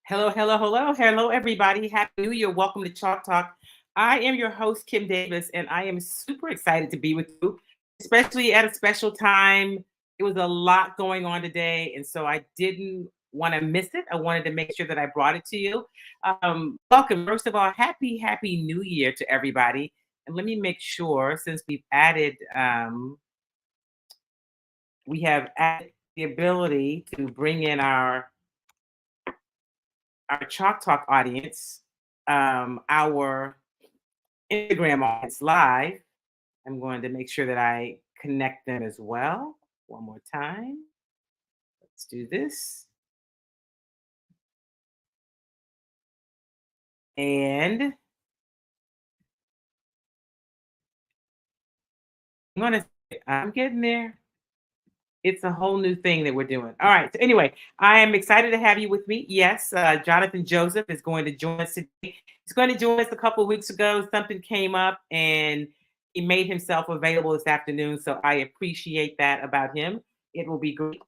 Hello, hello, hello, hello, everybody. Happy New Year. Welcome to Chalk Talk. I am your host, Kim Davis, and I am super excited to be with you, especially at a special time. It was a lot going on today, and so I didn't want to miss it. I wanted to make sure that I brought it to you. Welcome. First of all, happy New Year to everybody. And let me make sure, since we have added the ability to bring in our Chalk Talk audience, our Instagram audience live. I'm going to make sure that I connect them as well. One more time. Let's do this. And I'm getting there. It's a whole new thing that we're doing. All right. So anyway, I am excited to have you with me. Yes, Jonathan Joseph is going to join us today. He's going to join us a couple of weeks ago. Something came up and he made himself available this afternoon. So I appreciate that about him. It will be great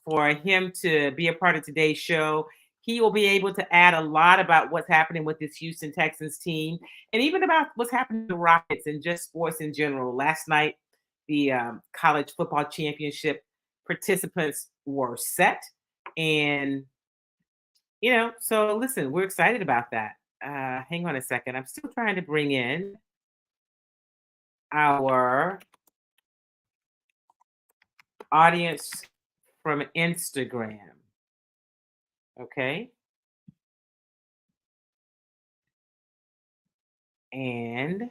for him to be a part of today's show. He will be able to add a lot about what's happening with this Houston Texans team and even about what's happening to the Rockets and just sports in general. Last night, the college football championship participants were set. And, so listen, we're excited about that. Hang on a second. I'm still trying to bring in our audience from Instagram. Okay. And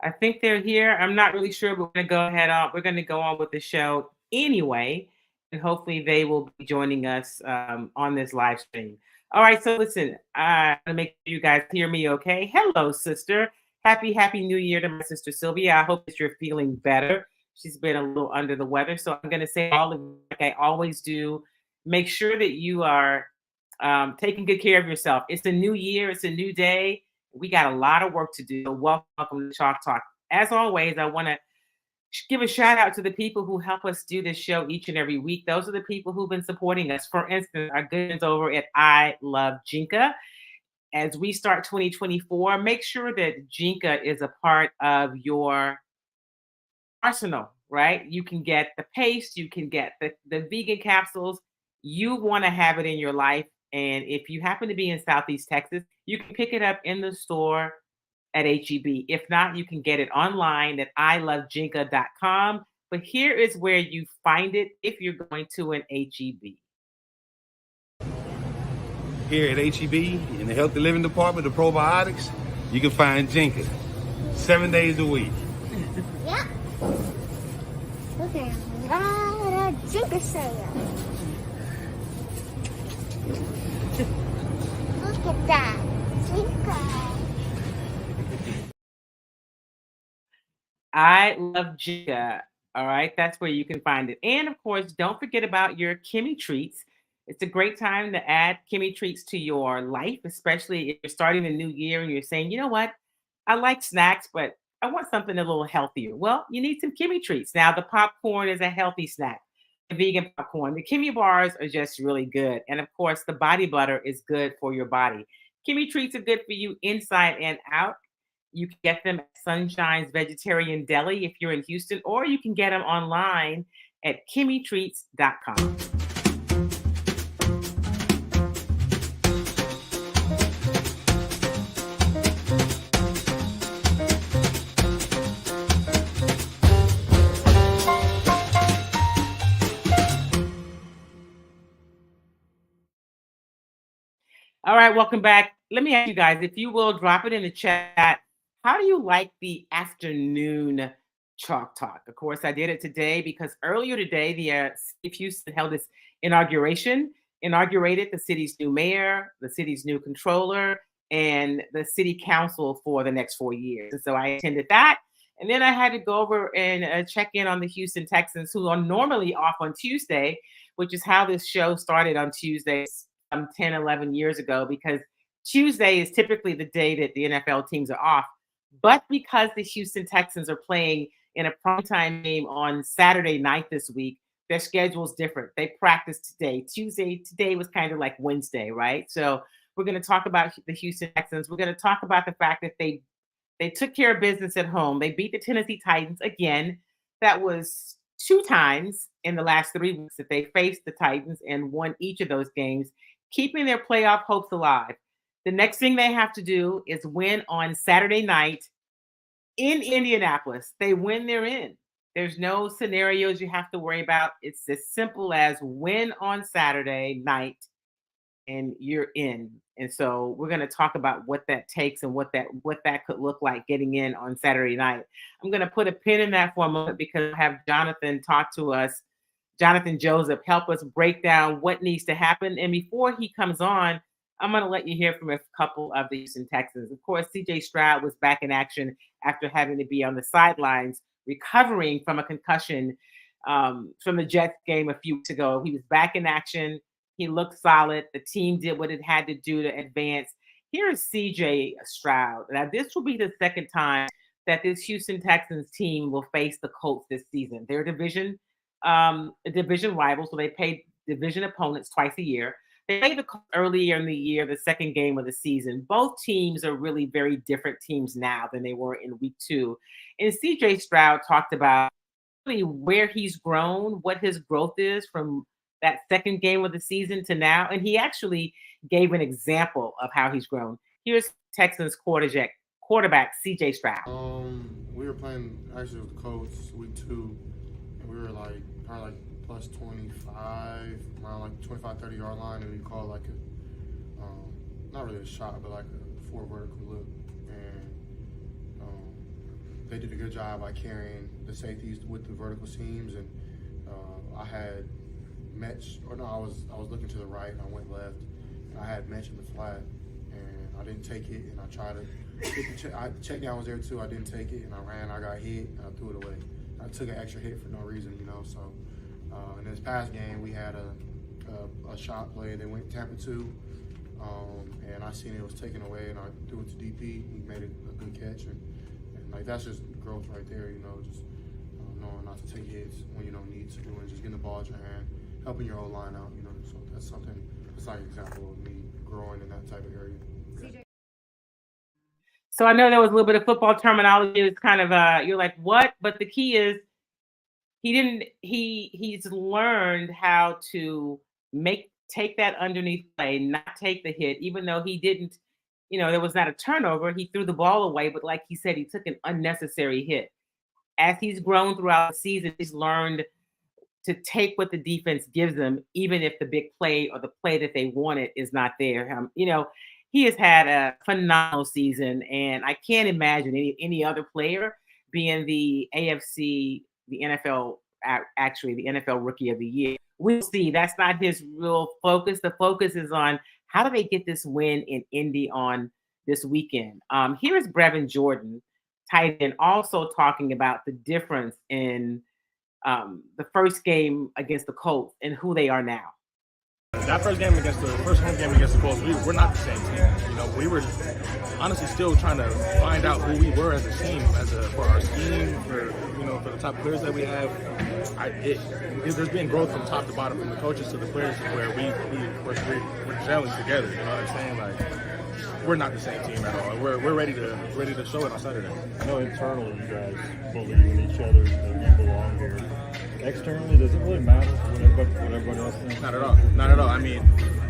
I think they're here. I'm not really sure, but we're going to go on with the show anyway, and hopefully they will be joining us on this live stream. All right, so listen, I'm going to make sure you guys hear me okay. Hello, sister. Happy New Year to my sister Sylvia. I hope that you're feeling better. She's been a little under the weather, so I'm going to say all of like I always do. Make sure that you are taking good care of yourself. It's a new year. It's a new day. We got a lot of work to do. Welcome to Chalk Talk. As always, I want to give a shout out to the people who help us do this show each and every week. Those are the people who've been supporting us. For instance, our good friends over at I Love Jinka. As we start 2024, make sure that Jinka is a part of your arsenal, right? You can get the paste, you can get the vegan capsules. You want to have it in your life. And if you happen to be in Southeast Texas, you can pick it up in the store at HEB. If not, you can get it online at ilovejinka.com. But here is where you find it if you're going to an HEB. Here at HEB in the Healthy Living Department of Probiotics, you can find Jinka 7 days a week. Yeah. Look at a lot of Jinka sale. Look at that. Jinka. I love Jinka. All right, that's where you can find it. And of course, don't forget about your Kimmy treats. It's a great time to add Kimmy treats to your life, especially if you're starting a new year and you're saying, you know what, I like snacks, but I want something a little healthier. Well, you need some Kimmy treats. Now, the popcorn is a healthy snack, the vegan popcorn. The Kimmy bars are just really good. And of course, the body butter is good for your body. Kimmy treats are good for you inside and out. You can get them at Sunshine's Vegetarian Deli if you're in Houston, or you can get them online at kimmytreats.com. All right, welcome back. Let me ask you guys, if you will, drop it in the chat. How do you like the afternoon Chalk Talk? Of course, I did it today because earlier today, the City of Houston held its inaugurated the city's new mayor, the city's new controller, and the city council for the next 4 years. And so I attended that. And then I had to go over and check in on the Houston Texans, who are normally off on Tuesday, which is how this show started on Tuesdays 10, 11 years ago, because Tuesday is typically the day that the NFL teams are off. But because the Houston Texans are playing in a primetime game on Saturday night this week, their schedule is different. They practiced today. Today was kind of like Wednesday, right? So we're going to talk about the Houston Texans. We're going to talk about the fact that they took care of business at home. They beat the Tennessee Titans again. That was 2 times in the last 3 weeks that they faced the Titans and won each of those games, keeping their playoff hopes alive. The next thing they have to do is win on Saturday night in Indianapolis. They win, they're in. There's no scenarios you have to worry about. It's as simple as win on Saturday night and you're in. And so we're going to talk about what that takes and what that could look like getting in on Saturday night. I'm going to put a pin in that for a moment because I have Jonathan talk to us. Jonathan Joseph, help us break down what needs to happen. And before he comes on, I'm going to let you hear from a couple of the Houston Texans. Of course, CJ Stroud was back in action after having to be on the sidelines, recovering from a concussion from the Jets game a few weeks ago. He was back in action. He looked solid. The team did what it had to do to advance. Here is CJ Stroud. Now, this will be the second time that this Houston Texans team will face the Colts this season. They're division rivals, so they play division opponents twice a year. They played the Colts earlier in the year, the second game of the season. Both teams are really very different teams now than they were in week 2. And CJ Stroud talked about really where he's grown, what his growth is from that second game of the season to now. And he actually gave an example of how he's grown. Here's Texans quarterback CJ Stroud. We were playing actually with the Colts week 2, and we were probably plus 25, around 25, 30 yard line, and we called not really a shot, but like a 4 vertical look. And they did a good job by carrying the safeties with the vertical seams, and I had Metch, I was looking to the right and I went left, and I had Metch in the flat, and I didn't take it, and I tried to hit the check down was there too. I didn't take it, and I ran, I got hit, and I threw it away. I took an extra hit for no reason, so in this past game we had a shot play. They went Tampa 2, and I seen it was taken away, and I threw it to DP. He made it a good catch, and that's just growth right there, just knowing not to take hits when you don't need to, and just getting the ball at your hand, helping your O-line out, so that's like an example of me growing in that type of area. So I know there was a little bit of football terminology. It's kind of you're like, what? But the key is he's learned how to take that underneath play, not take the hit, even though he didn't, there was not a turnover. He threw the ball away, but like he said, he took an unnecessary hit. As he's grown throughout the season, he's learned to take what the defense gives them, even if the big play or the play that they wanted is not there. He has had a phenomenal season, and I can't imagine any other player being the AFC, the NFL, actually the NFL Rookie of the Year. We'll see. That's not his real focus. The focus is on how do they get this win in Indy on this weekend. Here's Brevin Jordan, tight end, also talking about the difference in the first game against the Colts and who they are now. That first home game against the Colts, we're not the same team. We were honestly still trying to find out who we were as a team, for our scheme, for the type of players that we have. There's been growth from top to bottom, from the coaches to the players, where we're gelling together. You know what I'm saying? We're not the same team at all. We're ready to show it on Saturday. I know internally you guys believe in each other and you belong here. Externally, does it really matter what everybody else thinks? Not at all. Not at all. I mean,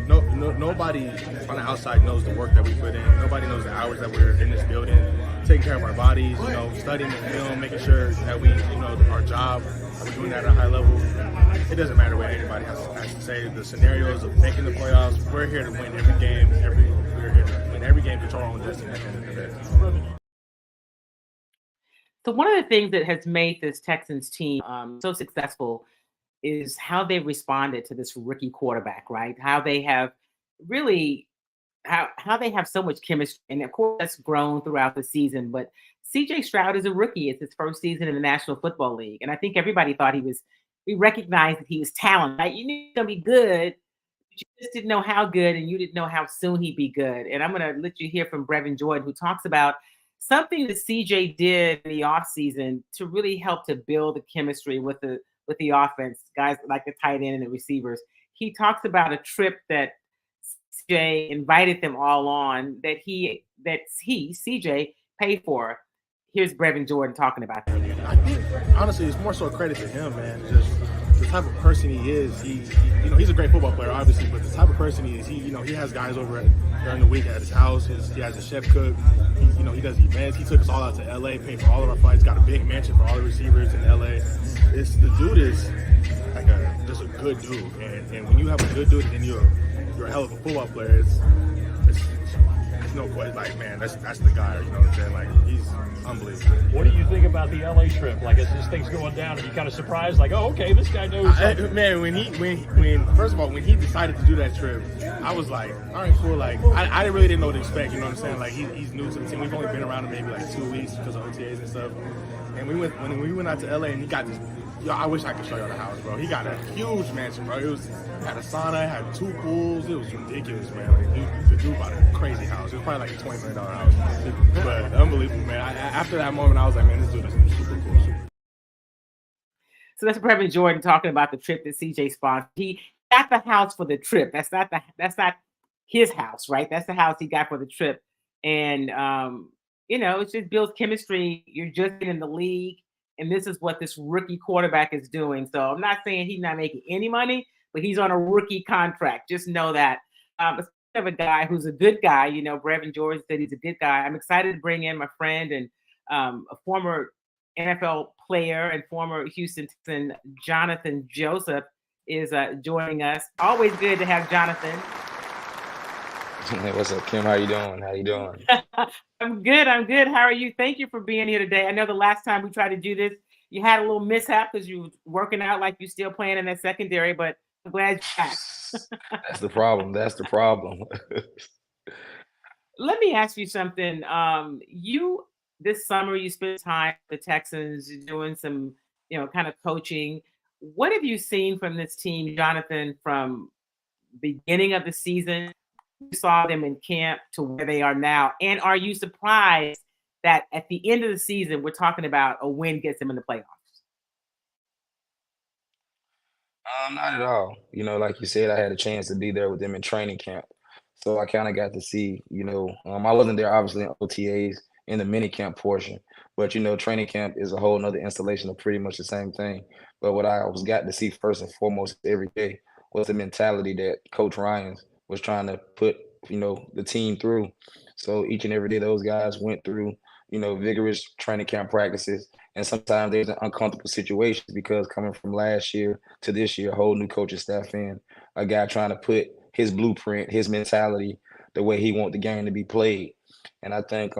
nobody on the outside knows the work that we put in. Nobody knows the hours that we're in this building, taking care of our bodies, studying the film, making sure that we, our job, we're doing that at a high level. It doesn't matter what anybody has to say. The scenarios of making the playoffs, we're here to win every game. We're here to win every game, control our own destiny at the end of the day. So one of the things that has made this Texans team so successful is how they responded to this rookie quarterback, right? How they have really, how they have so much chemistry. And of course, that's grown throughout the season. But CJ Stroud is a rookie. It's his first season in the National Football League. And I think everybody thought we recognized that he was talented. Right? You knew he was going to be good, but you just didn't know how good, and you didn't know how soon he'd be good. And I'm going to let you hear from Brevin Jordan, who talks about something that CJ did in the offseason to really help to build the chemistry with the with the offense, guys like the tight end and the receivers. He talks about a trip that CJ invited them all on that CJ paid for. Here's Brevin Jordan talking about that. I think honestly, it's more so a credit to him, man. Just the type of person he is. He's a great football player, obviously, but the type of person he is. He has guys over during the week at his house. He has a chef cook. He does events. He took us all out to LA, paid for all of our flights. Got a big mansion for all the receivers in LA. The dude is like just a good dude, and when you have a good dude, and then you're a hell of a football player. It's no question, like, man, that's the guy. You know what I'm saying? Like, he's unbelievable. What do you think about the LA trip? Like, as this thing's going down, are you kind of surprised? Like, oh, okay, this guy knows something. Man, when first of all, when he decided to do that trip, I was like, all right, cool. Like, I really didn't know what to expect. You know what I'm saying? Like, he's new to the team. We've only been around him maybe like 2 weeks because of OTAs and stuff. And when we went out to LA and he got this. Yo, I wish I could show you the house, bro. He got a huge mansion, bro. Had a sauna, had 2 pools. It was ridiculous, man. Like, the dude bought a crazy house. It was probably like a $20 million house. But unbelievable, man. After that moment, I was like, man, this dude is super cool. So that's Brevin Jordan talking about the trip that CJ sponsored. He got the house for the trip. That's not his house, right? That's the house he got for the trip. And it just builds chemistry. You're just in the league. And this is what this rookie quarterback is doing. So I'm not saying he's not making any money, but he's on a rookie contract. Just know that. Of a guy who's a good guy, Brevin Jordan said he's a good guy. I'm excited to bring in my friend and a former NFL player and former Houston Texan, Jonathan Joseph, is joining us. Always good to have Jonathan. Hey, what's up, Kim? How you doing? I'm good. How are you? Thank you for being here today. I know the last time we tried to do this, you had a little mishap because you were working out like you're still playing in that secondary, but I'm glad you're back. That's the problem. Let me ask you something. This summer you spent time with the Texans doing some, kind of coaching. What have you seen from this team, Jonathan, from beginning of the season? You saw them in camp to where they are now. And are you surprised that at the end of the season, we're talking about a win gets them in the playoffs? Not at all. Like you said, I had a chance to be there with them in training camp. So I kind of got to see, I wasn't there obviously in OTAs in the mini camp portion, but training camp is a whole nother installation of pretty much the same thing. But what I got to see first and foremost every day was the mentality that Coach Ryans was trying to put, the team through. So each and every day those guys went through, vigorous training camp practices. And sometimes there's uncomfortable situations because coming from last year to this year, a whole new coaching staff in, a guy trying to put his blueprint, his mentality, the way he wants the game to be played. And I think,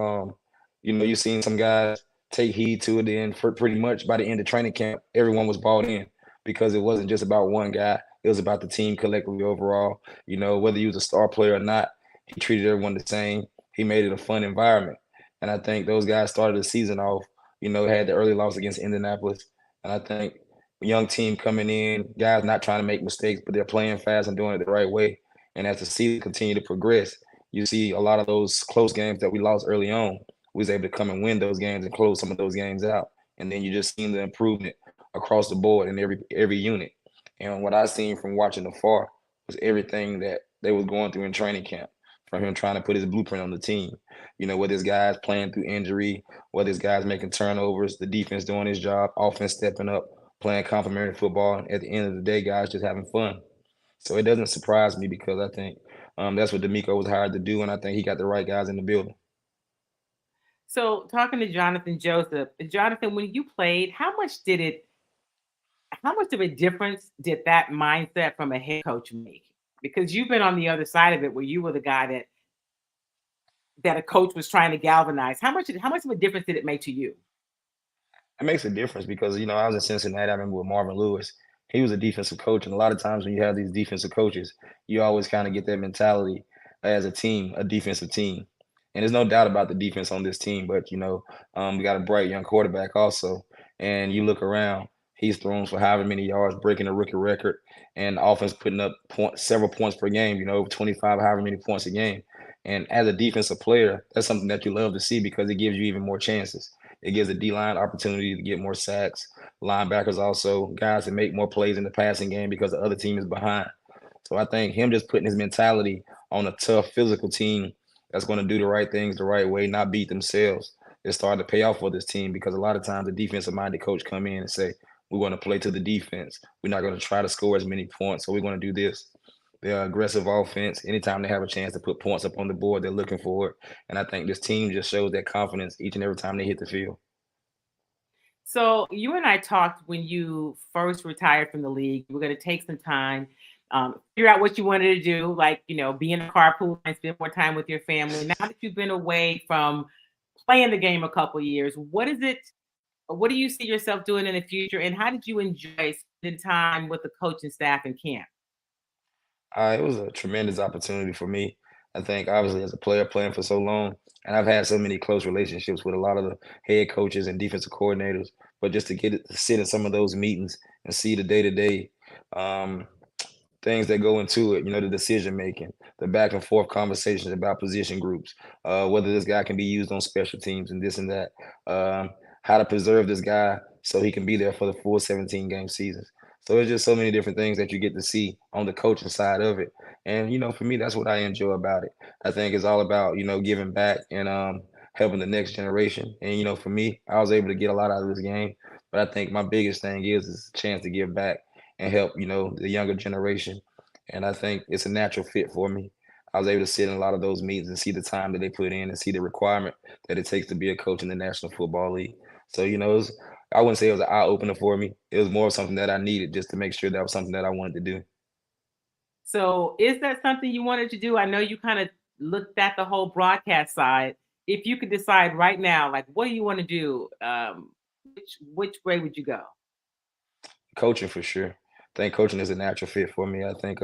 you've seen some guys take heed to it. And for pretty much by the end of training camp, everyone was bought in because it wasn't just about one guy. It was about the team collectively overall. Whether he was a star player or not, he treated everyone the same. He made it a fun environment. And I think those guys started the season off, had the early loss against Indianapolis. And I think a young team coming in, guys not trying to make mistakes, but they're playing fast and doing it the right way. And as the season continued to progress, you see a lot of those close games that we lost early on. We was able to come and win those games and close some of those games out. And then you just seen the improvement across the board in every unit. And what I seen from watching afar was everything that they was going through in training camp, from him trying to put his blueprint on the team. Whether his guys playing through injury, whether his guys making turnovers, the defense doing his job, offense stepping up, playing complementary football. And at the end of the day, guys just having fun. So it doesn't surprise me because I think that's what DeMeco was hired to do, and I think he got the right guys in the building. So talking to Jonathan Joseph, Jonathan, when you played, how much of a difference did that mindset from a head coach make? Because you've been on the other side of it where you were the guy that a coach was trying to galvanize. How much of a difference did it make to you? It makes a difference because, I was in Cincinnati. I remember with Marvin Lewis. He was a defensive coach. And a lot of times when you have these defensive coaches, you always kind of get that mentality as a team, a defensive team. And there's no doubt about the defense on this team. But, we got a bright young quarterback also. And you look around, he's thrown for however many yards, breaking a rookie record, and offense putting up several points per game, over 25, however many points a game. And as a defensive player, that's something that you love to see because it gives you even more chances. It gives the D-line opportunity to get more sacks. Linebackers also, guys that make more plays in the passing game because the other team is behind. So I think him just putting his mentality on a tough physical team that's going to do the right things the right way, not beat themselves, it started to pay off for this team because a lot of times the defensive-minded coach come in and say, we're going to play to the defense. We're not going to try to score as many points, so we're going to do this. They're aggressive offense. Anytime they have a chance to put points up on the board, they're looking for it. And I think this team just shows that confidence each and every time they hit the field. So you and I talked when you first retired from the league. You were going to take some time, figure out what you wanted to do, like, be in a carpool and spend more time with your family. Now that you've been away from playing the game a couple years, what do you see yourself doing in the future? And how did you enjoy spending time with the coaching staff in camp? It was a tremendous opportunity for me. I think obviously as a player playing for so long, and I've had so many close relationships with a lot of the head coaches and defensive coordinators, but just to get it to sit in some of those meetings and see the day-to-day things that go into it, the decision making, the back and forth conversations about position groups, whether this guy can be used on special teams and this and that, how to preserve this guy so he can be there for the full 17 game seasons. So it's just so many different things that you get to see on the coaching side of it. And, for me, that's what I enjoy about it. I think it's all about, giving back and helping the next generation. And, for me, I was able to get a lot out of this game. But I think my biggest thing is a chance to give back and help, the younger generation. And I think it's a natural fit for me. I was able to sit in a lot of those meetings and see the time that they put in and see the requirement that it takes to be a coach in the National Football League. So, I wouldn't say it was an eye opener for me. It was more of something that I needed just to make sure that was something that I wanted to do. So is that something you wanted to do? I know you kind of looked at the whole broadcast side. If you could decide right now, like, what do you want to do? Which way would you go? Coaching for sure. I think coaching is a natural fit for me. I think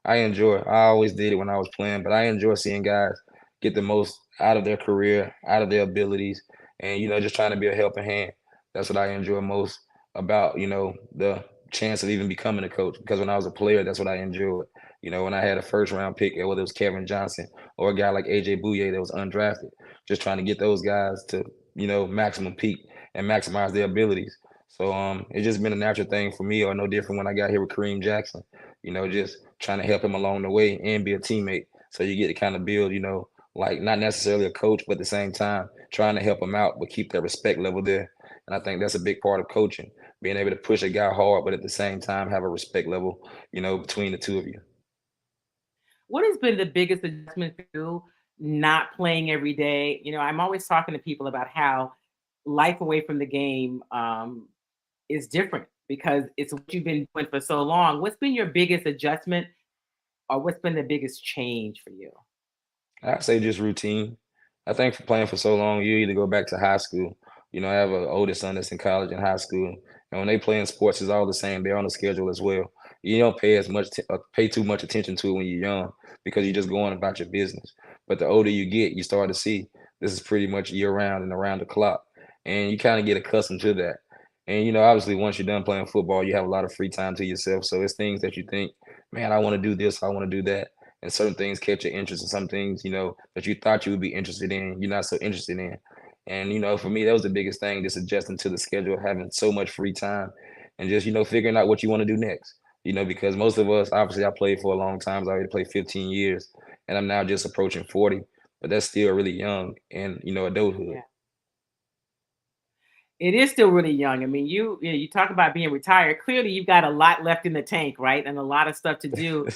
I enjoy it. I always did it when I was playing, but I enjoy seeing guys get the most out of their career, out of their abilities, and just trying to be a helping hand. That's what I enjoy most about, the chance of even becoming a coach. Because when I was a player, that's what I enjoyed. When I had a first round pick, whether it was Kevin Johnson or a guy like AJ Bouye that was undrafted, just trying to get those guys to, maximum peak and maximize their abilities. So it's just been a natural thing for me, or no different when I got here with Kareem Jackson, just trying to help him along the way and be a teammate. So you get to kind of build, like not necessarily a coach, but at the same time, trying to help him out, but keep that respect level there. And I think that's a big part of coaching, being able to push a guy hard, but at the same time, have a respect level, between the two of you. What has been the biggest adjustment for you not playing every day? I'm always talking to people about how life away from the game is different because it's what you've been doing for so long. What's been your biggest adjustment, or what's been the biggest change for you? I'd say just routine. I think for playing for so long, you either go back to high school. I have an oldest son that's in college and high school, and when they play in sports, it's all the same. They're on the schedule as well. You don't pay too much attention to it when you're young because you're just going about your business. But the older you get, you start to see this is pretty much year round and around the clock, and you kind of get accustomed to that. And obviously, once you're done playing football, you have a lot of free time to yourself. So it's things that you think, man, I want to do this, I want to do that. And certain things catch your interest, and some things, that you thought you would be interested in, you're not so interested in. And, for me, that was the biggest thing, just adjusting to the schedule, having so much free time and just, figuring out what you want to do next. Because most of us, obviously, I played for a long time. I already played 15 years, and I'm now just approaching 40, but that's still really young in, adulthood. Yeah. It is still really young. I mean, you talk about being retired. Clearly, you've got a lot left in the tank, right? And a lot of stuff to do.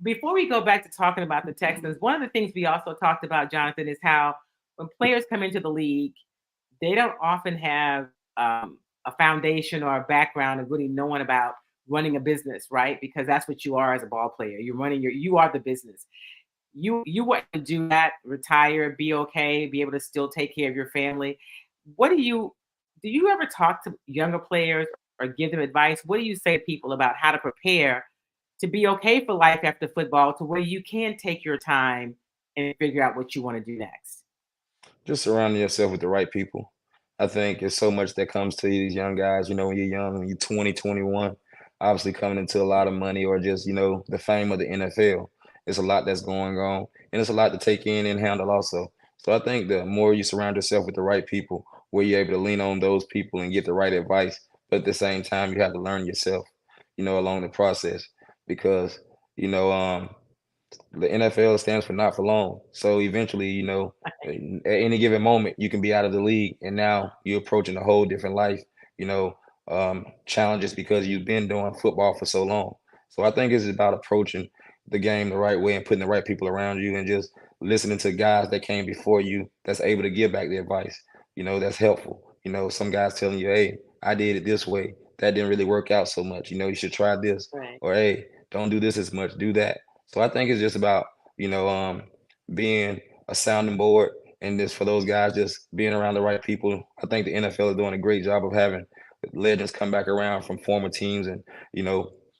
Before we go back to talking about the Texans, one of the things we also talked about, Jonathan, is how when players come into the league, they don't often have a foundation or a background of really knowing about running a business, right? Because that's what you are as a ball player. You are the business. You want to do that, retire, be okay, be able to still take care of your family. Do you ever talk to younger players or give them advice? What do you say to people about how to prepare to be okay for life after football, to where you can take your time and figure out what you want to do next? Just surrounding yourself with the right people. I think there's so much that comes to these young guys, when you're young, when you're 20, 21, obviously coming into a lot of money or just, the fame of the NFL. It's a lot that's going on, and it's a lot to take in and handle also. So I think the more you surround yourself with the right people where you're able to lean on those people and get the right advice. But at the same time, you have to learn yourself, along the process because, you know, the NFL stands for not for long. So eventually, at any given moment, you can be out of the league, and now you're approaching a whole different life. You know, challenges because you've been doing football for so long. So I think it's about approaching the game the right way and putting the right people around you, and just listening to guys that came before you that's able to give back the advice. That's helpful. Some guys telling you, "Hey, I did it this way. That didn't really work out so much. You should try this." Right. Or, "Hey, don't do this as much. Do that." So I think it's just about, being a sounding board, and just for those guys just being around the right people. I think the NFL is doing a great job of having legends come back around from former teams, and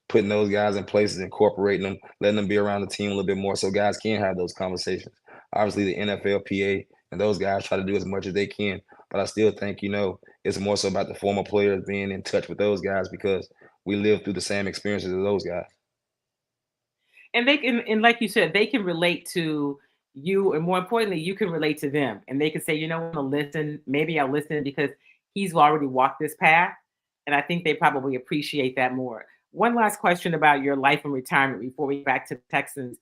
putting those guys in places, incorporating them, letting them be around the team a little bit more so guys can have those conversations. Obviously the NFLPA and those guys try to do as much as they can, but I still think, it's more so about the former players being in touch with those guys because we live through the same experiences as those guys. And they can, and like you said, they can relate to you, and more importantly, you can relate to them, and they can say, I'm gonna listen. Maybe I'll listen because he's already walked this path, and I think they probably appreciate that more. One last question about your life and retirement before we get back to the Texans.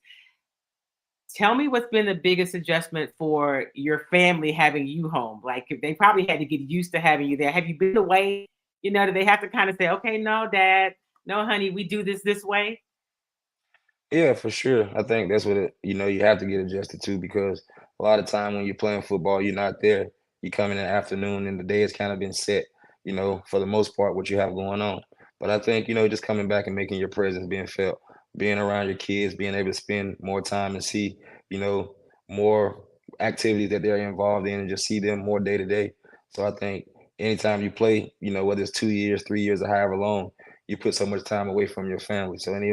Tell me what's been the biggest adjustment for your family having you home. Like they probably had to get used to having you there. Have you been away? Do they have to kind of say, okay, no, dad, no, honey, we do this way? Yeah, for sure. I think that's what you have to get adjusted to because a lot of time when you're playing football, you're not there. You come in the afternoon and the day has kind of been set, for the most part, what you have going on. But I think, just coming back and making your presence being felt, being around your kids, being able to spend more time and see, more activities that they're involved in and just see them more day to day. So I think anytime you play, whether it's 2 years, 3 years, or however long, you put so much time away from your family. So any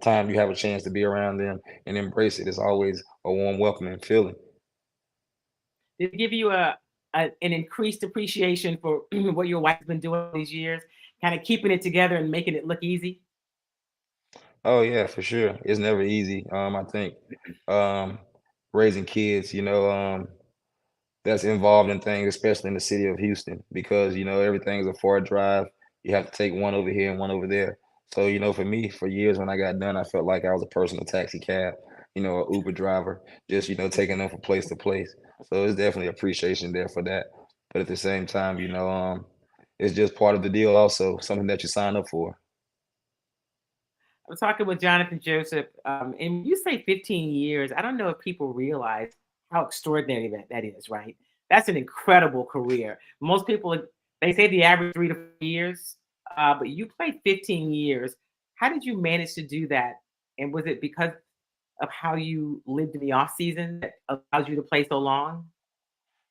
time you have a chance to be around them and embrace it, it's always a warm, welcoming feeling. Did it give you an increased appreciation for what your wife's been doing all these years, kind of keeping it together and making it look easy? Oh yeah, for sure. It's never easy. I think um, raising kids, that's involved in things, especially in the city of Houston, because everything's a far drive. You have to take one over here and one over there. So for me, for years when I got done, I felt like I was a personal taxi cab, a Uber driver, just taking them from place to place. So it's definitely appreciation there for that. But at the same time, it's just part of the deal. Also, something that you sign up for. I'm talking with Jonathan Joseph, and when you say 15 years, I don't know if people realize how extraordinary that is, right? That's an incredible career. Most people, they say the average 3 to 4 years, but you played 15 years. How did you manage to do that? And was it because of how you lived in the off season that allows you to play so long?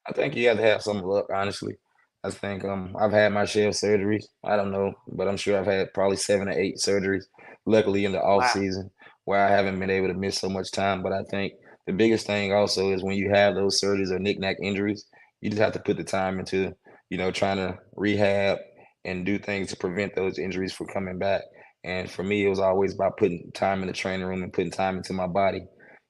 I think you have to have some luck, honestly. I think I've had my share of surgeries. I don't know, but I'm sure I've had probably 7 or 8 surgeries. Luckily, in the off Wow. season, where I haven't been able to miss so much time. But I think the biggest thing also is when you have those surgeries or knick-knack injuries, you just have to put the time into, trying to rehab and do things to prevent those injuries from coming back. And for me, it was always about putting time in the training room and putting time into my body.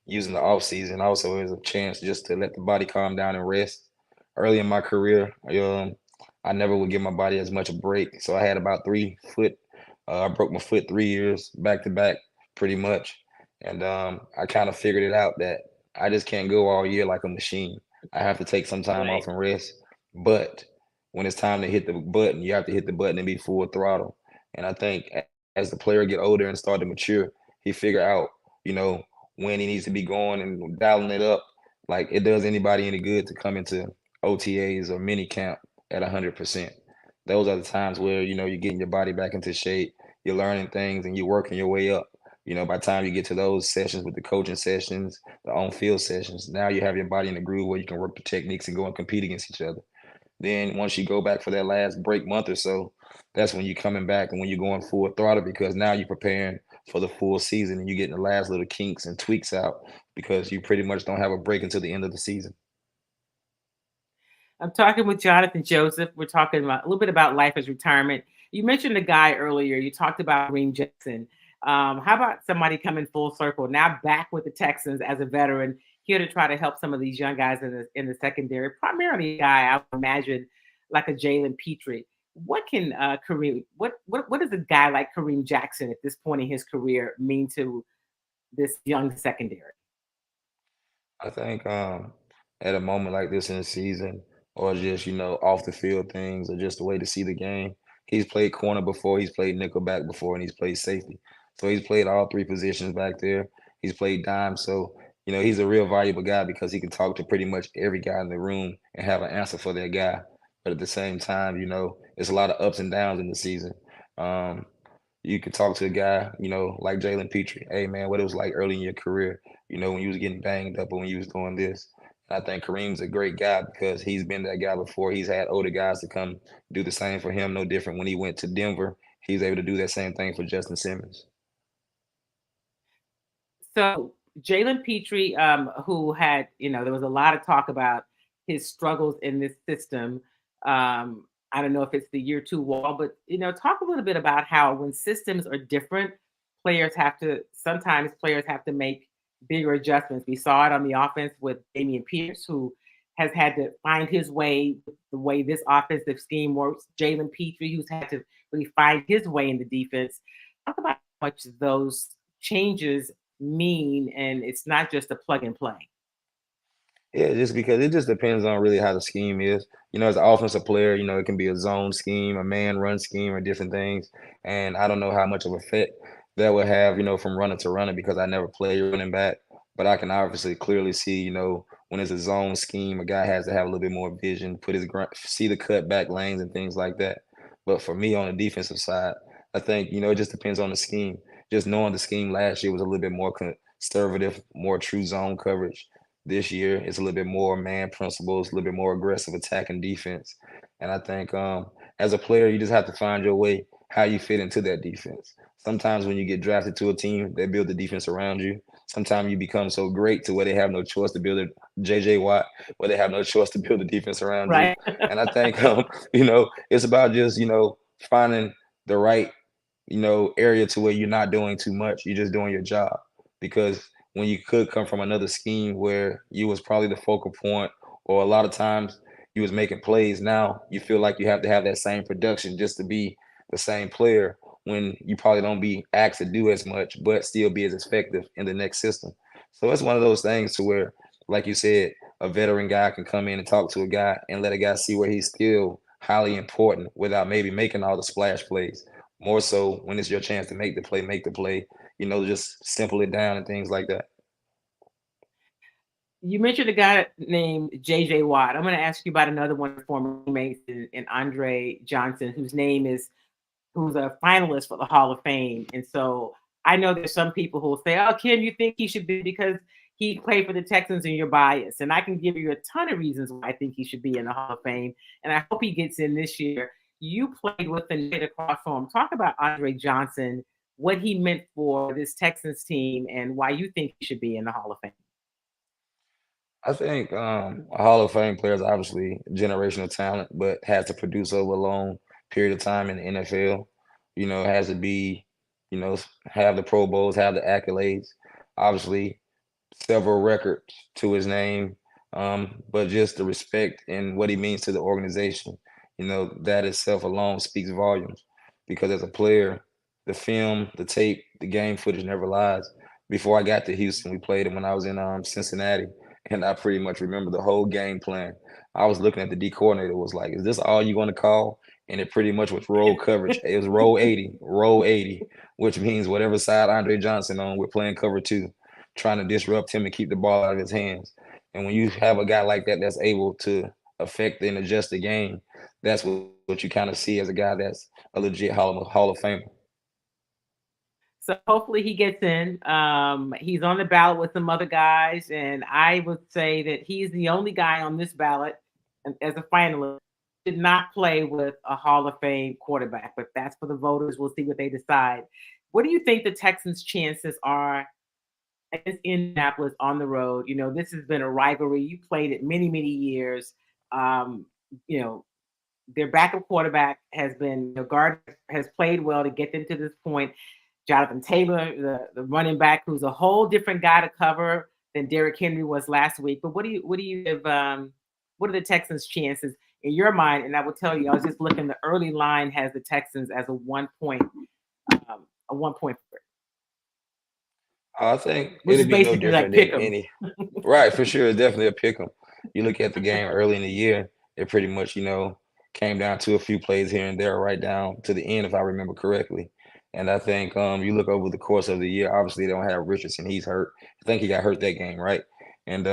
Using the off season also as a chance just to let the body calm down and rest. Early in my career, I never would give my body as much a break. So I had about 3 foot. I broke my foot 3 years back to back, pretty much. And I kind of figured it out that I just can't go all year like a machine. I have to take some time Right. off and rest. But when it's time to hit the button, you have to hit the button and be full throttle. And I think as the player get older and start to mature, he figure out, you know, when he needs to be going and dialing it up. Like it does anybody any good to come into OTAs or mini camp at 100%. Those are the times where you're getting your body back into shape, you're learning things, and you're working your way up. By the time you get to those sessions with the coaching sessions, the on-field sessions, now you have your body in a groove where you can work the techniques and go and compete against each other. Then once you go back for that last break month or so, that's when you're coming back and when you're going full throttle because now you're preparing for the full season and you're getting the last little kinks and tweaks out because you pretty much don't have a break until the end of the season. I'm talking with Jonathan Joseph. We're talking about a little bit about life as retirement. You mentioned a guy earlier. You talked about Green Jackson. How about somebody coming full circle now back with the Texans as a veteran here to try to help some of these young guys in the secondary? Primarily a guy I would imagine like a Jalen Petrie. What can Kareem? What does a guy like Kareem Jackson at this point in his career mean to this young secondary? I think at a moment like this in the season, or just off the field things, or just the way to see the game. He's played corner before, he's played nickelback before, and he's played safety. So he's played all three positions back there. He's played dime. So he's a real valuable guy because he can talk to pretty much every guy in the room and have an answer for that guy. But at the same time, it's a lot of ups and downs in the season. Um, you could talk to a guy, like Jalen Petrie. Hey man, what it was like early in your career, when you was getting banged up or when you was doing this. And I think Kareem's a great guy because he's been that guy before. He's had older guys to come do the same for him. No different when he went to Denver. He's able to do that same thing for Justin Simmons. So Jalen Petrie, who had, there was a lot of talk about his struggles in this system. I don't know if it's the year two wall, but talk a little bit about how when systems are different, sometimes players have to make bigger adjustments. We saw it on the offense with Damian Pierce, who has had to find his way, the way this offensive scheme works. Jalen Petrie, who's had to really find his way in the defense. Talk about how much those changes mean, and it's not just a plug and play. Yeah, just because it just depends on really how the scheme is. As an offensive player, it can be a zone scheme, a man run scheme, or different things. And I don't know how much of effect that would have, from runner to runner because I never played running back. But I can obviously clearly see, when it's a zone scheme, a guy has to have a little bit more vision, see the cut back lanes and things like that. But for me on the defensive side, I think, it just depends on the scheme. Just knowing the scheme last year was a little bit more conservative, more true zone coverage. This year, it's a little bit more man principles, a little bit more aggressive attacking defense. And I think as a player, you just have to find your way, how you fit into that defense. Sometimes when you get drafted to a team, they build the defense around you. Sometimes you become so great to where they have no choice to build J.J. Watt, where they have no choice to build the defense around Right. you. And I think, it's about just, finding the right, area to where you're not doing too much. You're just doing your job. Because when you could come from another scheme where you was probably the focal point, or a lot of times you was making plays, now you feel like you have to have that same production just to be the same player when you probably don't be asked to do as much, but still be as effective in the next system. So it's one of those things to where, like you said, a veteran guy can come in and talk to a guy and let a guy see where he's still highly important without maybe making all the splash plays. More so when it's your chance to make the play, just simple it down and things like that. You mentioned a guy named J.J. Watt. I'm going to ask you about another one of the former teammates in Andre Johnson, who's a finalist for the Hall of Fame. And so I know there's some people who will say, oh, Kim, you think he should be because he played for the Texans and you're biased. And I can give you a ton of reasons why I think he should be in the Hall of Fame. And I hope he gets in this year. You played with and played across from him. Talk about Andre Johnson, what he meant for this Texans team, and why you think he should be in the Hall of Fame. I think a Hall of Fame player is obviously generational talent, but has to produce over a long period of time in the NFL. Has to be, have the Pro Bowls, have the accolades. Obviously, several records to his name, but just the respect and what he means to the organization. That itself alone speaks volumes. Because as a player, the film, the tape, the game footage never lies. Before I got to Houston, we played him when I was in Cincinnati. And I pretty much remember the whole game plan. I was looking at the D coordinator, was like, is this all you're going to call? And it pretty much was roll coverage. It was roll 80, which means whatever side Andre Johnson on, we're playing cover 2, trying to disrupt him and keep the ball out of his hands. And when you have a guy like that that's able to affect and adjust the game, that's what you kind of see as a guy that's a legit Hall of Famer. So hopefully he gets in. He's on the ballot with some other guys, and I would say that he's the only guy on this ballot as a finalist did not play with a Hall of Fame quarterback, but that's for the voters. We'll see what they decide. What do you think the Texans' chances are against Indianapolis on the road? This has been a rivalry. You played it many, many years. Their backup quarterback has been, Gardner has played well to get them to this point. Jonathan Taylor, the running back, who's a whole different guy to cover than Derrick Henry was last week. But what are the Texans' chances in your mind. And I will tell you, I was just looking. The early line has the Texans as a 1 point, a 1 point, I think which is it'd be no basically like different than pick 'em. any. Right, for sure. It's definitely a pick 'em. You look at the game early in the year, it pretty much, came down to a few plays here and there, right down to the end, if I remember correctly. And I think you look over the course of the year, obviously they don't have Richardson. He's hurt. I think he got hurt that game, right? And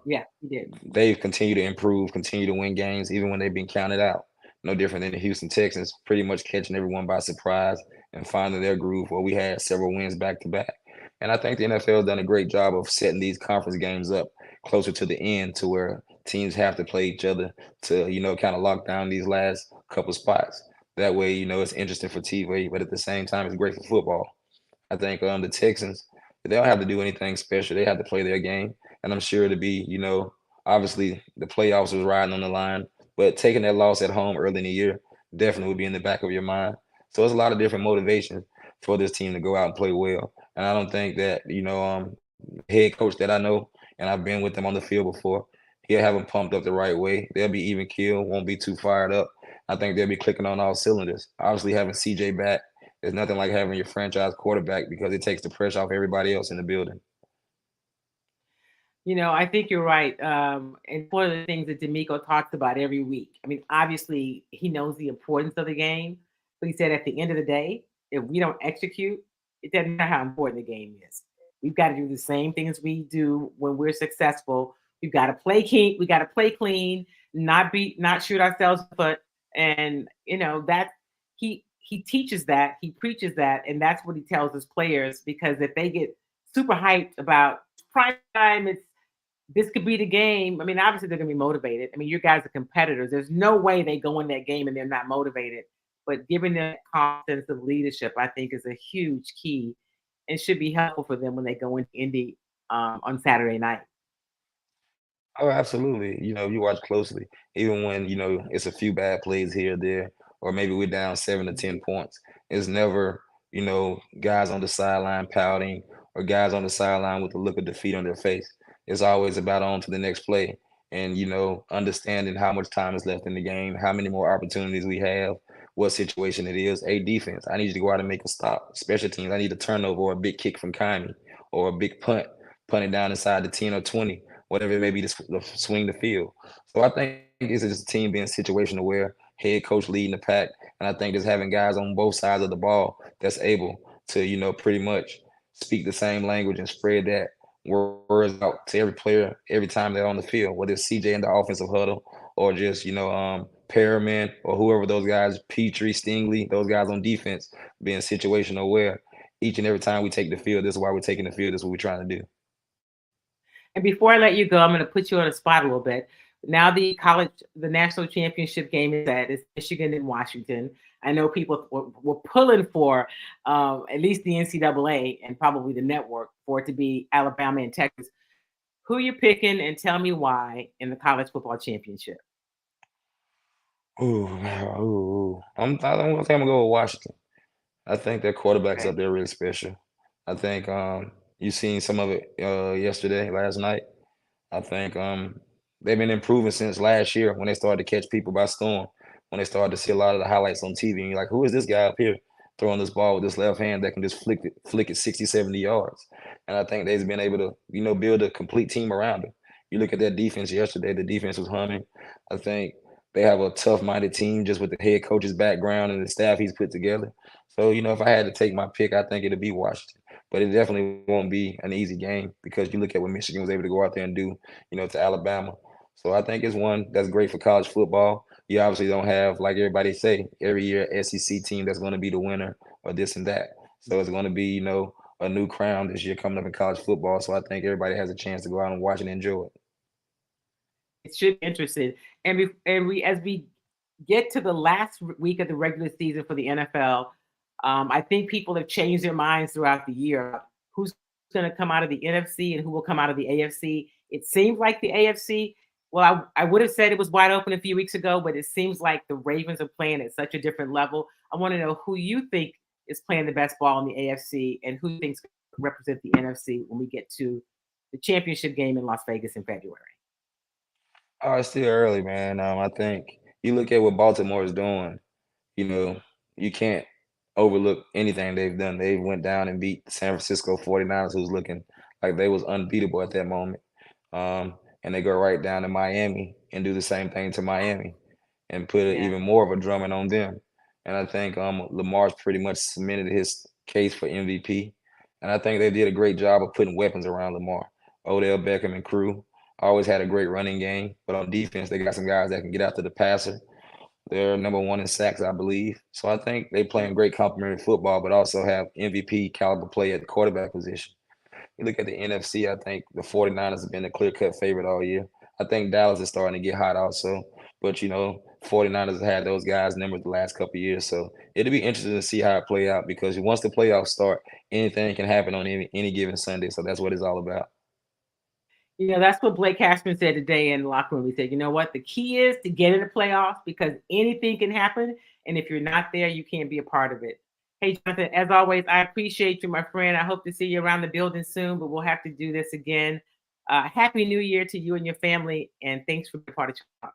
Yeah, he did. they've continued to improve, continue to win games, even when they've been counted out. No different than the Houston Texans, pretty much catching everyone by surprise and finding their groove where we had several wins back to back. And I think the NFL has done a great job of setting these conference games up closer to the end to where teams have to play each other to, kind of lock down these last couple spots. That way, it's interesting for TV, but at the same time, it's great for football. I think the Texans, they don't have to do anything special. They have to play their game. And I'm sure to be, obviously the playoffs was riding on the line, but taking that loss at home early in the year definitely would be in the back of your mind. So there's a lot of different motivations for this team to go out and play well. And I don't think that, head coach that I know, and I've been with them on the field before, he'll have them pumped up the right way. They'll be even keel, won't be too fired up. I think they'll be clicking on all cylinders. Obviously, having CJ back is nothing like having your franchise quarterback because it takes the pressure off everybody else in the building. I think you're right. And one of the things that DeMeco talks about every week. I mean, obviously, he knows the importance of the game, but he said at the end of the day, if we don't execute, it doesn't matter how important the game is. We've got to do the same things we do when we're successful. We've got to play clean. We got to play clean, not shoot ourselves in the foot. And that he teaches that, he preaches that, and that's what he tells his players. Because if they get super hyped about prime time, this could be the game. I mean, obviously they're going to be motivated. I mean, your guys are competitors. There's no way they go in that game and they're not motivated. But giving them confidence of leadership, I think, is a huge key and should be helpful for them when they go into Indy on Saturday night. Oh, absolutely. You watch closely, even when, it's a few bad plays here or there, or maybe we're down 7 to 10 points. It's never, guys on the sideline pouting or guys on the sideline with the look of defeat on their face. It's always about on to the next play and, understanding how much time is left in the game, how many more opportunities we have, what situation it is. Hey, defense, I need you to go out and make a stop. Special teams, I need a turnover or a big kick from Kynie or a big punting down inside the 10 or 20, whatever it may be, to swing the field. So I think it's just a team being situational where head coach leading the pack. And I think just having guys on both sides of the ball that's able to, pretty much speak the same language and spread that words out to every player every time they're on the field, whether it's CJ in the offensive huddle or just, Perriman or whoever those guys, Petrie, Stingley, those guys on defense, being situational where each and every time we take the field, this is why we're taking the field, this is what we're trying to do. And before I let you go, I'm going to put you on the spot a little bit. Now the national championship game is set. It's Michigan and Washington. I know people were pulling for at least the NCAA and probably the network for it to be Alabama and Texas. Who you picking, and tell me why in the college football championship? I'm gonna go with Washington. I think their quarterback's up there really special. I think you seen some of it last night. I think they've been improving since last year when they started to catch people by storm. When they started to see a lot of the highlights on TV, and you're like, who is this guy up here throwing this ball with this left hand that can just flick it 60, 70 yards? And I think they've been able to, build a complete team around him. You look at their defense yesterday, the defense was humming. I think they have a tough-minded team just with the head coach's background and the staff he's put together. So, if I had to take my pick, I think it'd be Washington. But it definitely won't be an easy game because you look at what Michigan was able to go out there and do, to Alabama. So I think it's one that's great for college football. You obviously don't have, like everybody say, every year SEC team that's going to be the winner or this and that. So it's going to be, a new crown this year coming up in college football. So I think everybody has a chance to go out and watch and enjoy it. It should be interesting. And as we get to the last week of the regular season for the NFL, I think people have changed their minds throughout the year. Who's going to come out of the NFC and who will come out of the AFC? It seems like the AFC. Well, I would have said it was wide open a few weeks ago, but it seems like the Ravens are playing at such a different level. I want to know who you think is playing the best ball in the AFC and who thinks represent the NFC when we get to the championship game in Las Vegas in February. Oh, it's still early, man. I think you look at what Baltimore is doing, you know, you can't overlook anything they've done. They went down and beat the San Francisco 49ers, who's looking like they was unbeatable at that moment. And they go right down to Miami and do the same thing to Miami and put Yeah. even more of a drumming on them. And I think Lamar's pretty much cemented his case for MVP. And I think they did a great job of putting weapons around Lamar. Odell Beckham and crew always had a great running game, but on defense, they got some guys that can get after the passer. They're number 1 in sacks, I believe. So I think they playing great complementary football, but also have MVP caliber play at the quarterback position. You look at the NFC, I think the 49ers have been the clear-cut favorite all year. I think Dallas is starting to get hot also. But, 49ers have had those guys' numbers the last couple of years. So it'll be interesting to see how it play out because once the playoffs start, anything can happen on any given Sunday. So that's what it's all about. That's what Blake Cashman said today in the locker room. He said, you know what? The key is to get in the playoffs because anything can happen. And if you're not there, you can't be a part of it. Hey, Jonathan, as always, I appreciate you, my friend. I hope to see you around the building soon, but we'll have to do this again. Happy New Year to you and your family, and thanks for being part of Talk.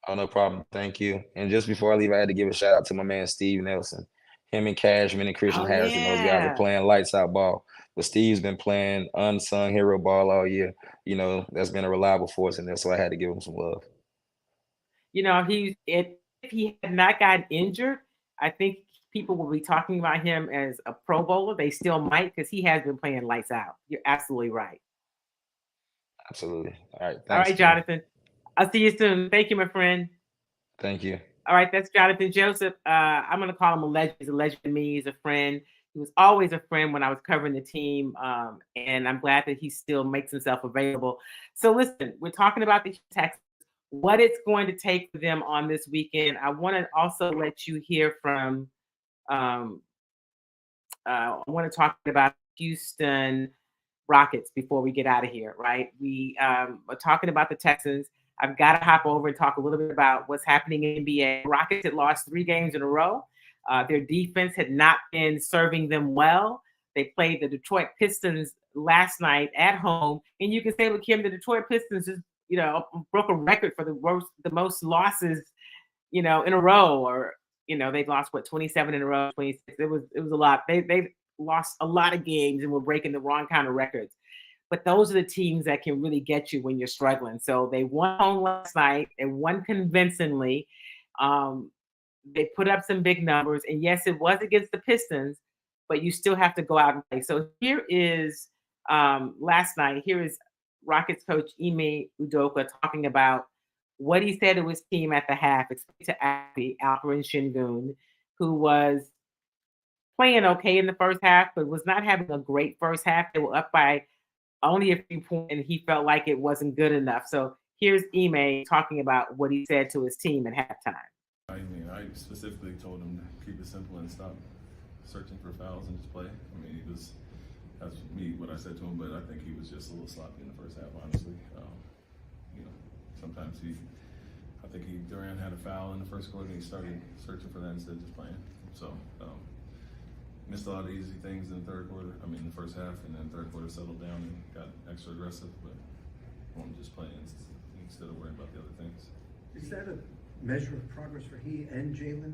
Oh, no problem. Thank you. And just before I leave, I had to give a shout out to my man, Steve Nelson. Him and Cashman and Christian Harrison, those guys are playing lights out ball. But Steve's been playing unsung hero ball all year. That's been a reliable force in there, so I had to give him some love. If he had not gotten injured, I think people will be talking about him as a Pro Bowler. They still might because he has been playing lights out. You're absolutely right. Absolutely. All right. Thanks, all right, Jonathan. I'll see you soon. Thank you, my friend. Thank you. All right, that's Jonathan Joseph. I'm going to call him a legend. He's a legend to me. He's a friend. He was always a friend when I was covering the team, and I'm glad that he still makes himself available. So listen, we're talking about the Texans, what it's going to take for them on this weekend. I want to also let you hear from I want to talk about Houston Rockets before we get out of here, right? We are talking about the Texans. I've got to hop over and talk a little bit about what's happening in the NBA. Rockets had lost 3 games in a row. Their defense had not been serving them well. They played the Detroit Pistons last night at home. And you can say, look, Kim, the Detroit Pistons just, broke a record for the most losses, in a row. Or, they've lost, 27 in a row, 26. It was a lot. They lost a lot of games and were breaking the wrong kind of records. But those are the teams that can really get you when you're struggling. So they won home last night and won convincingly. They put up some big numbers. And yes, it was against the Pistons, but you still have to go out and play. So here is last night. Here is Rockets coach Ime Udoka talking about what he said to his team at the half, especially to Alperen Sengun, who was playing okay in the first half, but was not having a great first half. They were up by only a few points, and he felt like it wasn't good enough. So here's Ime talking about what he said to his team at halftime. I specifically told him to keep it simple and stop searching for fouls and just play. That's what I said to him, but I think he was just a little sloppy in the first half, honestly. Sometimes I think Durant had a foul in the first quarter and he started searching for that instead of just playing. So, missed a lot of easy things in the first half, and then third quarter settled down and got extra aggressive, but wanted to just play instead of worrying about the other things. Is that a measure of progress for he and Jalen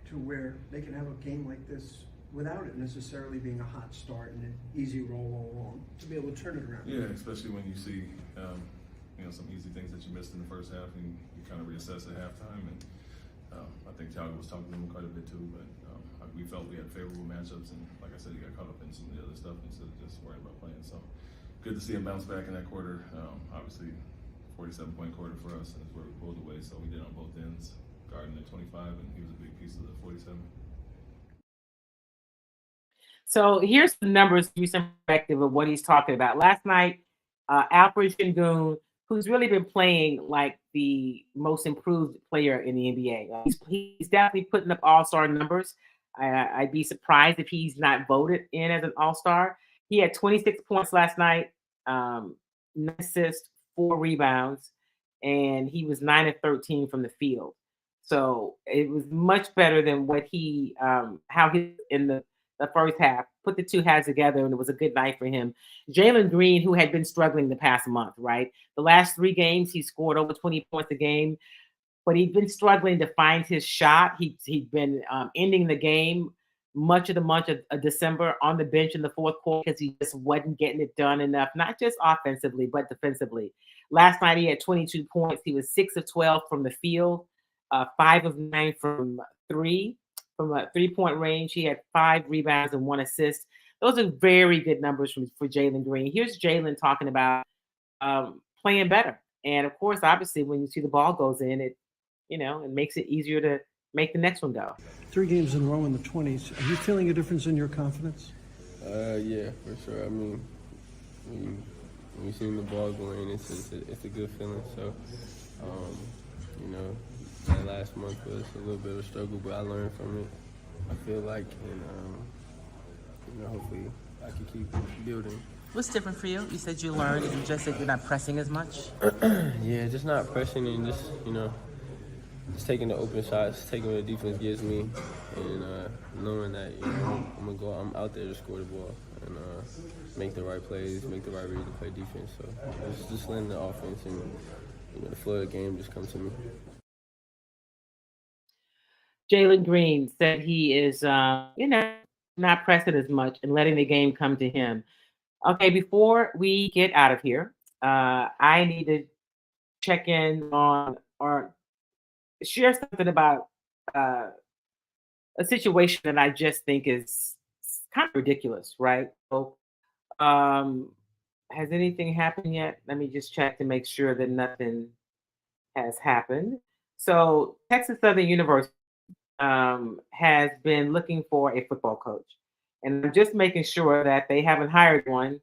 to where they can have a game like this without it necessarily being a hot start and an easy roll all along, to be able to turn it around? Yeah, especially when you see some easy things that you missed in the first half and you kind of reassess at halftime. And I think Thiago was talking to him quite a bit too, but we felt we had favorable matchups, and like I said, he got caught up in some of the other stuff instead of just worrying about playing. So good to see him bounce back in that quarter. Obviously, 47-point quarter for us, and it's where we pulled away. So we did on both ends, guarding at 25, and he was a big piece of the 47. So here's the numbers, give you some perspective of what he's talking about. Last night, Alperen Sengun, who's really been playing like the most improved player in the NBA. He's definitely putting up all-star numbers. I'd be surprised if he's not voted in as an all-star. He had 26 points last night, 9 assists, 4 rebounds, and he was 9 of 13 from the field. So it was much better than what how he in the first half. Put the two halves together, and it was a good night for him. Jalen Green, who had been struggling the past month, right? The last 3 games, he scored over 20 points a game. but he'd been struggling to find his shot. He'd been ending the game much of the month of December on the bench in the fourth quarter because he just wasn't getting it done enough, not just offensively, but defensively. Last night he had 22 points. He was 6 of 12 from the field, 5 of 9 from a 3-point range. He had 5 rebounds and 1 assist. Those are very good numbers for Jalen Green. Here's Jalen talking about playing better. And of course, obviously, when you see the ball goes in, it makes it easier to make the next one go. 3 games in a row in the 20s. Are you feeling a difference in your confidence? Yeah, for sure. I mean, when you see the ball going, it's a good feeling. So, that last month was a little bit of a struggle, but I learned from it. I feel like, and hopefully I can keep building. What's different for you? You said you learned, and you just said you're not pressing as much. Yeah, just not pressing and just just taking the open shots, taking what the defense gives me, and knowing that I'm out there to score the ball and make the right plays, make the right read to play defense. So just letting the offense and the flow of the game just come to me. Jalen Green said he is, not pressing as much and letting the game come to him. Okay, before we get out of here, I need to check in on or share something about a situation that I just think is kind of ridiculous, right? So, has anything happened yet? Let me just check to make sure that nothing has happened. So, Texas Southern University has been looking for a football coach. And I'm just making sure that they haven't hired one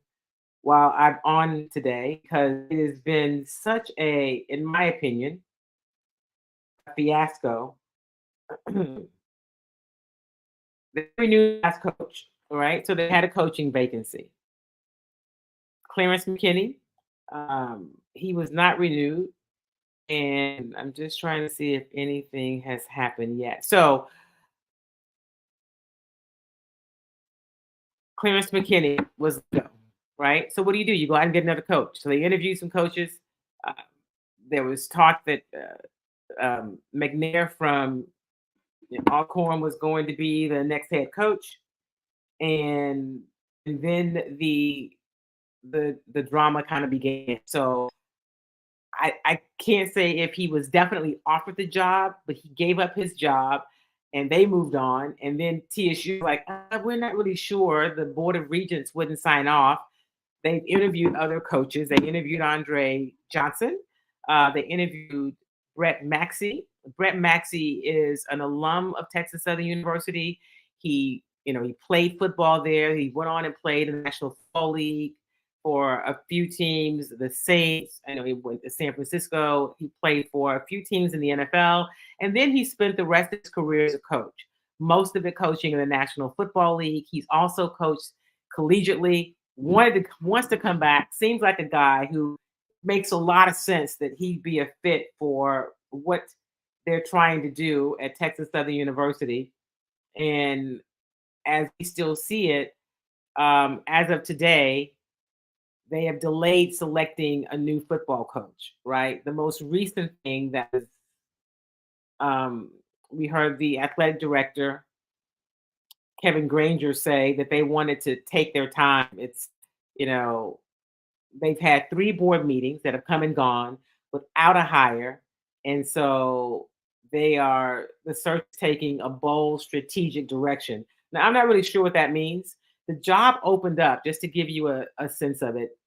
while I'm on today, because it has been such a, in my opinion, a fiasco. They renewed as coach, all right? So they had a coaching vacancy. Clarence McKinney, he was not renewed. And I'm just trying to see if anything has happened yet. So Clarence McKinney was go, right? So what do? You go out and get another coach. So they interviewed some coaches. There was talk that McNair from Alcorn was going to be the next head coach, and then the drama kind of began. So I can't say if he was definitely offered the job, but he gave up his job and they moved on. And then TSU like, we're not really sure. The Board of Regents wouldn't sign off. They interviewed other coaches. They interviewed Andre Johnson. They interviewed Brett Maxey. Brett Maxey is an alum of Texas Southern University. He played football there. He went on and played in the National Football League for a few teams, the Saints. I know he went to San Francisco. He played for a few teams in the NFL. And then he spent the rest of his career as a coach, most of it coaching in the National Football League. He's also coached collegiately, wants to come back. Seems like a guy who makes a lot of sense that he'd be a fit for what they're trying to do at Texas Southern University. And as we still see it, as of today, they have delayed selecting a new football coach, right? The most recent thing that was, we heard the athletic director, Kevin Granger, say that they wanted to take their time. It's, they've had 3 board meetings that have come and gone without a hire. And so the search is taking a bold strategic direction. Now, I'm not really sure what that means. The job opened up, just to give you a sense of it,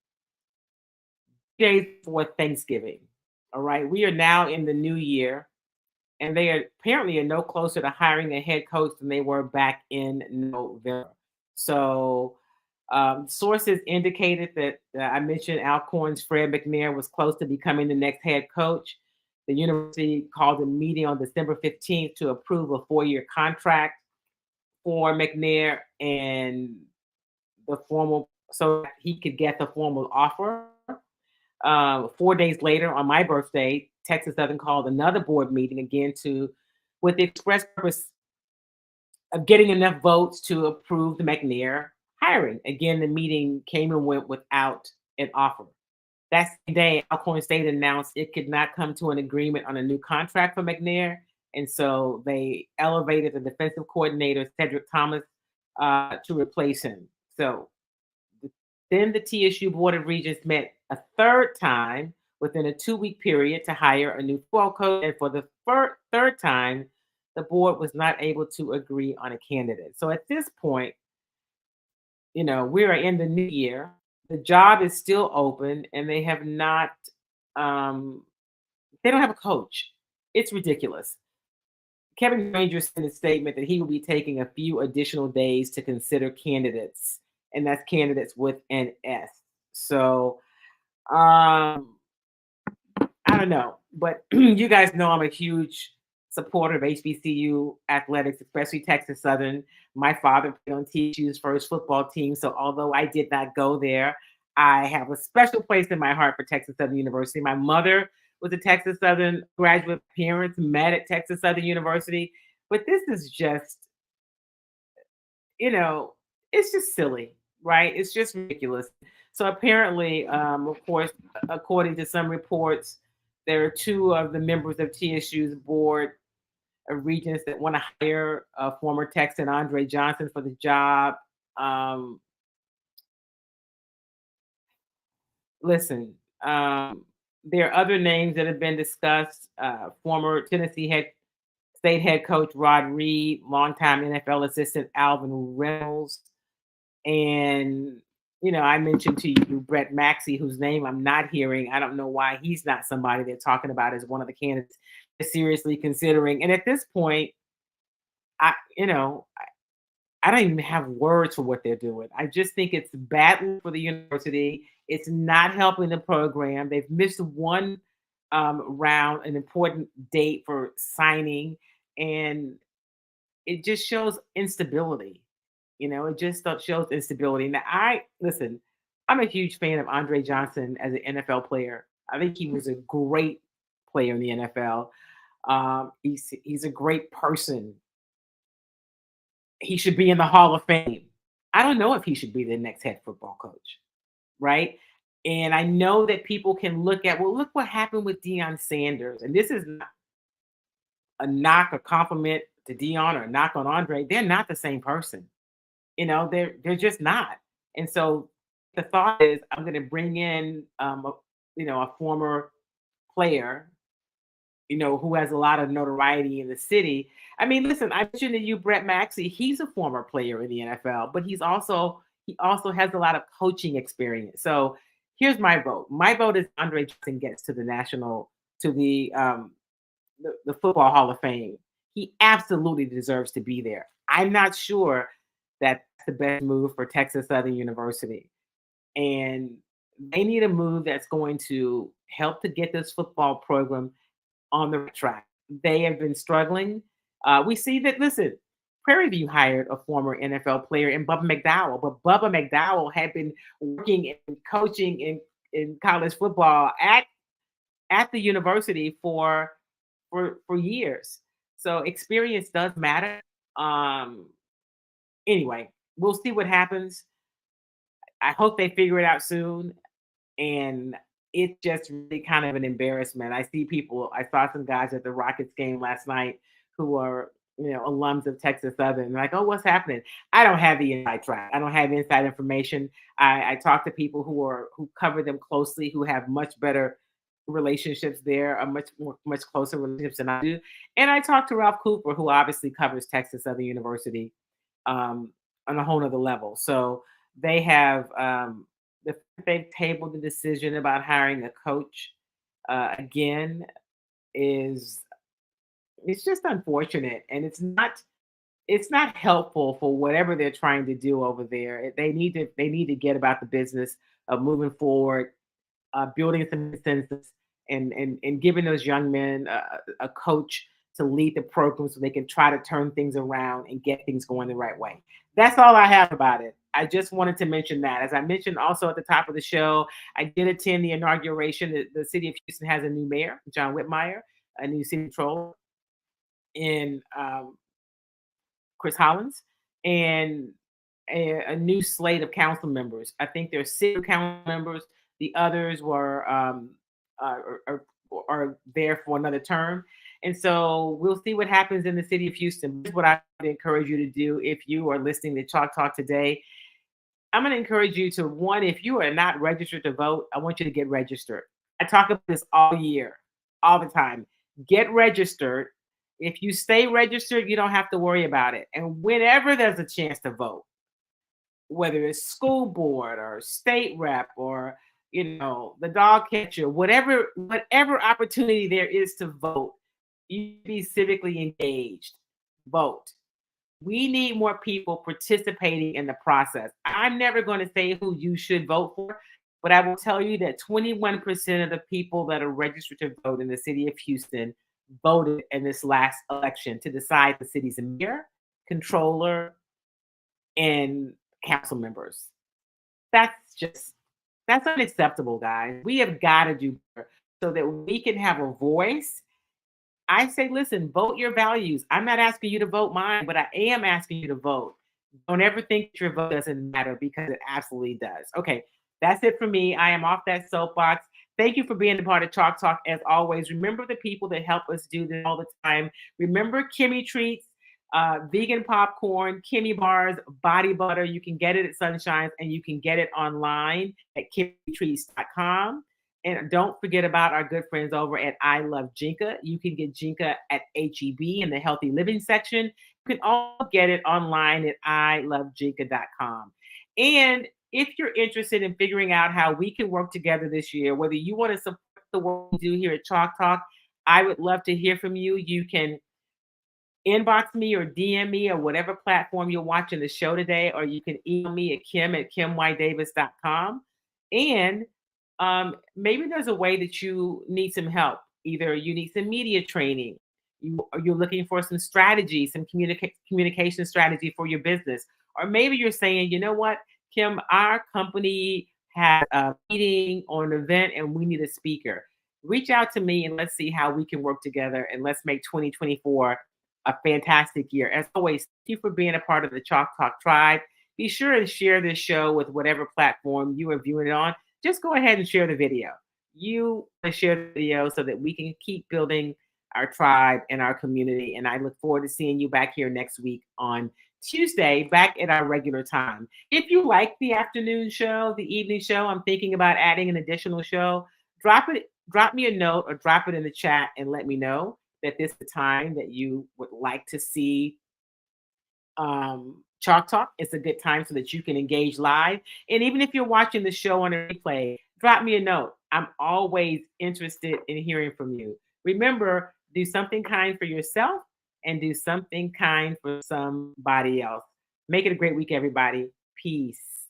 days before Thanksgiving. All right. We are now in the new year, and they are apparently no closer to hiring a head coach than they were back in November. So sources indicated that I mentioned Alcorn's Fred McNair was close to becoming the next head coach. The university called a meeting on December 15th to approve a 4-year contract for McNair and so he could get the formal offer. 4 days later, on my birthday, Texas Southern called another board meeting again with the express purpose of getting enough votes to approve the McNair hiring. Again, the meeting came and went without an offer. That same day, Alcorn State announced it could not come to an agreement on a new contract for McNair, and so they elevated the defensive coordinator Cedric Thomas to replace him. So then the TSU Board of Regents met a third time within a 2-week period to hire a new football coach, and for the third time, the board was not able to agree on a candidate. So at this point, we are in the new year. The job is still open, and they have not. They don't have a coach. It's ridiculous. Kevin Granger said in a statement that he will be taking a few additional days to consider candidates, and that's candidates with an S. So, I don't know, but you guys know I'm a huge supporter of HBCU athletics, especially Texas Southern. My father played on TSU's first football team, so although I did not go there, I have a special place in my heart for Texas Southern University. My mother was a Texas Southern graduate. Parents met at Texas Southern University, but this is just, it's just silly, right? It's just ridiculous. So apparently, of course, according to some reports, there are 2 of the members of TSU's board of regents that want to hire former Texan Andre Johnson for the job. Listen, there are other names that have been discussed. Former Tennessee State head coach Rod Reed, longtime NFL assistant Alvin Reynolds, and I mentioned to you Brett Maxey, whose name I'm not hearing. I don't know why he's not somebody they're talking about as one of the candidates they're seriously considering. And at this point, I don't even have words for what they're doing. I just think it's bad for the university. It's not helping the program. They've missed one round, an important date for signing, and it just shows instability. It just shows instability. Now, I'm a huge fan of Andre Johnson as an NFL player. I think he was a great player in the NFL. He's a great person. He should be in the Hall of Fame. I don't know if he should be the next head football coach, right? And I know that people can look what happened with Deion Sanders. And this is not a knock or compliment to Deion or a knock on Andre. They're not the same person. They're just not. And so the thought is I'm going to bring in, a former player, who has a lot of notoriety in the city. I mean, listen, I mentioned to you Brett Maxey. He's a former player in the NFL, but he also has a lot of coaching experience. So here's my vote. My vote is Andre Johnson gets to the Football Hall of Fame. He absolutely deserves to be there. I'm not sure that's the best move for Texas Southern University. And they need a move that's going to help to get this football program on the right track. They have been struggling. We see that, listen, Prairie View hired a former NFL player in Bubba McDowell, but Bubba McDowell had been working and coaching in college football at the university for years. So experience does matter. Anyway, we'll see what happens. I hope they figure it out soon. And it's just really kind of an embarrassment. I saw some guys at the Rockets game last night who are, alums of Texas Southern. Like, oh, what's happening? I don't have the inside track. I don't have inside information. I talk to people who cover them closely, who have much better relationships there, much closer relationships than I do. And I talked to Ralph Cooper, who obviously covers Texas Southern University on a whole nother level. So they have they've tabled the decision about hiring a coach again. It's just unfortunate, and it's not helpful for whatever they're trying to do over there. They need to get about the business of moving forward, building some consensus, and giving those young men a coach to lead the program so they can try to turn things around and get things going the right way. That's all I have about it. I just wanted to mention that. As I mentioned also at the top of the show, I did attend the inauguration. The city of Houston has a new mayor, John Whitmire, a new city controller in Chris Hollins, and a new slate of council members. I think there's 6 council members. The others were are there for another term. And so we'll see what happens in the city of Houston. This is what I would encourage you to do if you are listening to Chalk Talk today. I'm going to encourage you to, one, if you are not registered to vote, I want you to get registered. I talk about this all year, all the time. Get registered. If you stay registered, you don't have to worry about it. And whenever there's a chance to vote, whether it's school board or state rep or the dog catcher, whatever opportunity there is to vote, you be civically engaged. Vote. We need more people participating in the process. I'm never going to say who you should vote for, but I will tell you that 21% of the people that are registered to vote in the city of Houston voted in this last election to decide the city's mayor, controller, and council members. That's unacceptable, guys. We have got to do better so that we can have a voice. I say, listen, vote your values. I'm not asking you to vote mine, but I am asking you to vote. Don't ever think your vote doesn't matter, because it absolutely does. Okay, that's it for me. I am off that soapbox. Thank you for being a part of Chalk Talk. As always, remember the people that help us do this all the time. Remember Kimmy Treats, vegan popcorn, Kimmy bars, body butter. You can get it at Sunshine's, and you can get it online at kimmytreats.com. And don't forget about our good friends over at I Love Jinka. You can get Jinka at HEB in the healthy living section. You can also get it online at ilovejinka.com. And if you're interested in figuring out how we can work together this year, whether you want to support the work we do here at Chalk Talk, I would love to hear from you. You can inbox me or DM me or whatever platform you're watching the show today, or you can email me at kim@kimydavis.com. And maybe there's a way that you need some help. Either you need some media training, you're looking for some strategy, some communication strategy for your business. Or maybe you're saying, you know what, Kim, our company had a meeting or an event and we need a speaker. Reach out to me and let's see how we can work together, and let's make 2024 a fantastic year. As always, thank you for being a part of the Chalk Talk tribe. Be sure to share this show with whatever platform you are viewing it on. Just go ahead and share the video. You want to share the video so that we can keep building our tribe and our community. And I look forward to seeing you back here next week on Tuesday, back at our regular time. If you like the afternoon show, the evening show, I'm thinking about adding an additional show. Drop me a note or drop it in the chat and let me know that this is the time that you would like to see Chalk Talk. It's a good time so that you can engage live. And even if you're watching the show on a replay, drop me a note. I'm always interested in hearing from you. Remember, do something kind for yourself and do something kind for somebody else. Make it a great week, everybody. Peace.